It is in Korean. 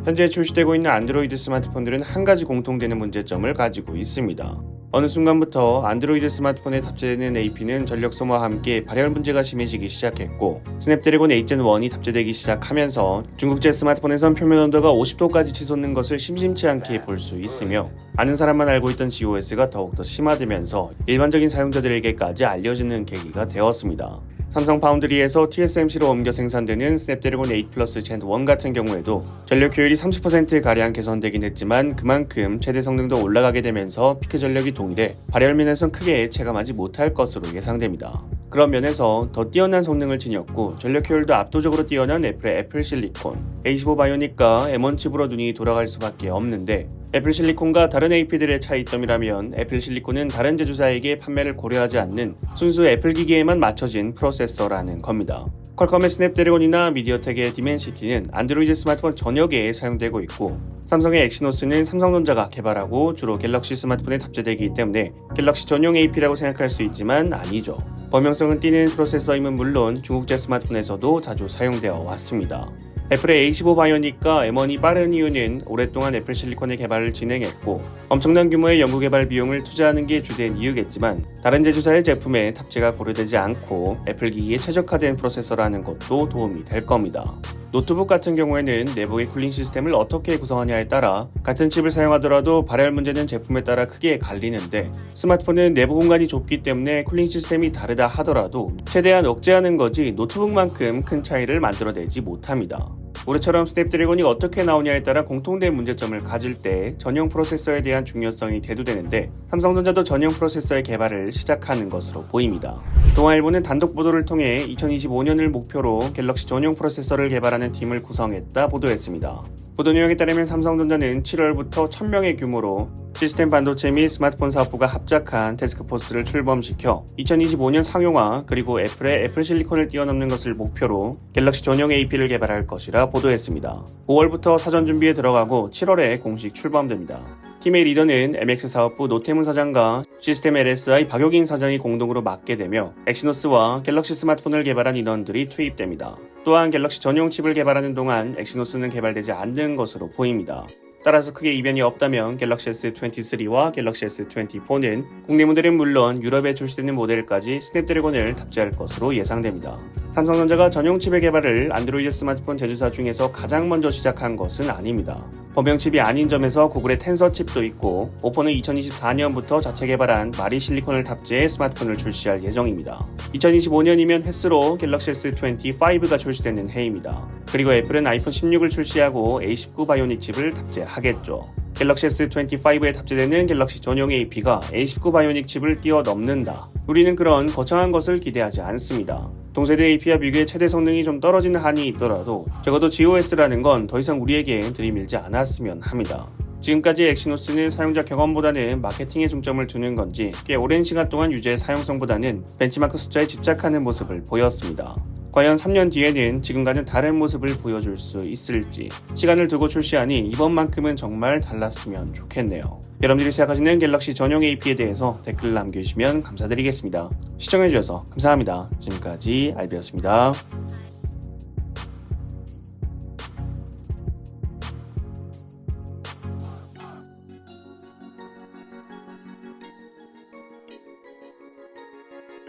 현재 출시되고 있는 안드로이드 스마트폰들은 한 가지 공통되는 문제점을 가지고 있습니다. 어느 순간부터 안드로이드 스마트폰에 탑재되는 AP는 전력 소모와 함께 발열 문제가 심해지기 시작했고, 스냅드래곤 8gen1이 탑재되기 시작하면서 중국제 스마트폰에선 표면 온도가 50도까지 치솟는 것을 심심치 않게 볼 수 있으며, 아는 사람만 알고 있던 GOS가 더욱더 심화되면서 일반적인 사용자들에게까지 알려지는 계기가 되었습니다. 삼성 파운드리에서 TSMC로 옮겨 생산되는 스냅드래곤 8 플러스 젠 1 같은 경우에도 전력 효율이 30%가량 개선되긴 했지만 그만큼 최대 성능도 올라가게 되면서 피크 전력이 동일해 발열면에선 크게 체감하지 못할 것으로 예상됩니다. 그런 면에서 더 뛰어난 성능을 지녔고 전력 효율도 압도적으로 뛰어난 애플의 애플 실리콘 A15 바이오닉과 M1 칩으로 눈이 돌아갈 수밖에 없는데, 애플 실리콘과 다른 AP들의 차이점이라면 애플 실리콘은 다른 제조사에게 판매를 고려하지 않는 순수 애플 기기에만 맞춰진 프로세서라는 겁니다. 퀄컴의 스냅드래곤이나 미디어텍의 디멘시티는 안드로이드 스마트폰 전역에 사용되고 있고, 삼성의 엑시노스는 삼성전자가 개발하고 주로 갤럭시 스마트폰에 탑재되기 때문에 갤럭시 전용 AP라고 생각할 수 있지만 아니죠. 범용성은 띄는 프로세서임은 물론 중국제 스마트폰에서도 자주 사용되어 왔습니다. 애플의 A15 바이오닉과 M1이 빠른 이유는 오랫동안 애플 실리콘의 개발을 진행했고 엄청난 규모의 연구개발 비용을 투자하는 게 주된 이유겠지만, 다른 제조사의 제품에 탑재가 고려되지 않고 애플 기기에 최적화된 프로세서라는 것도 도움이 될 겁니다. 노트북 같은 경우에는 내부의 쿨링 시스템을 어떻게 구성하냐에 따라 같은 칩을 사용하더라도 발열 문제는 제품에 따라 크게 갈리는데, 스마트폰은 내부 공간이 좁기 때문에 쿨링 시스템이 다르다 하더라도 최대한 억제하는 거지 노트북만큼 큰 차이를 만들어내지 못합니다. 올해처럼 스냅드래곤이 어떻게 나오냐에 따라 공통된 문제점을 가질 때 전용 프로세서에 대한 중요성이 대두되는데, 삼성전자도 전용 프로세서의 개발을 시작하는 것으로 보입니다. 동아일보는 단독 보도를 통해 2025년을 목표로 갤럭시 전용 프로세서를 개발하는 팀을 구성했다 보도했습니다. 보도 내용에 따르면 삼성전자는 7월부터 1000명의 규모로 시스템 반도체 및 스마트폰 사업부가 합작한 태스크포스를 출범시켜 2025년 상용화, 그리고 애플의 애플 실리콘을 뛰어넘는 것을 목표로 갤럭시 전용 AP를 개발할 것이라 보도했습니다. 5월부터 사전 준비에 들어가고 7월에 공식 출범됩니다. 팀의 리더는 MX 사업부 노태문 사장과 시스템 LSI 박효긴 사장이 공동으로 맡게 되며, 엑시노스와 갤럭시 스마트폰을 개발한 인원들이 투입됩니다. 또한 갤럭시 전용 칩을 개발하는 동안 엑시노스는 개발되지 않는 것으로 보입니다. 따라서 크게 이변이 없다면 갤럭시 S23와 갤럭시 S24는 국내 모델은 물론 유럽에 출시되는 모델까지 스냅드래곤을 탑재할 것으로 예상됩니다. 삼성전자가 전용 칩의 개발을 안드로이드 스마트폰 제조사 중에서 가장 먼저 시작한 것은 아닙니다. 범용 칩이 아닌 점에서 구글의 텐서 칩도 있고, 오포는 2024년부터 자체 개발한 마리 실리콘을 탑재해 스마트폰을 출시할 예정입니다. 2025년이면 횟수로 갤럭시 S25가 출시되는 해입니다. 그리고 애플은 아이폰 16을 출시하고 A19 바이오닉 칩을 탑재하겠죠. 갤럭시 S25에 탑재되는 갤럭시 전용 AP가 A19 바이오닉 칩을 뛰어넘는다. 우리는 그런 거창한 것을 기대하지 않습니다. 동세대 AP와 비교해 최대 성능이 좀 떨어지는 한이 있더라도 적어도 GOS라는 건 더 이상 우리에게 들이밀지 않았으면 합니다. 지금까지 엑시노스는 사용자 경험보다는 마케팅에 중점을 두는 건지 꽤 오랜 시간 동안 유저의 사용성보다는 벤치마크 숫자에 집착하는 모습을 보였습니다. 과연 3년 뒤에는 지금과는 다른 모습을 보여줄 수 있을지, 시간을 두고 출시하니 이번만큼은 정말 달랐으면 좋겠네요. 여러분들이 생각하시는 갤럭시 전용 AP에 대해서 댓글 남겨주시면 감사드리겠습니다. 시청해주셔서 감사합니다. 지금까지 알비였습니다.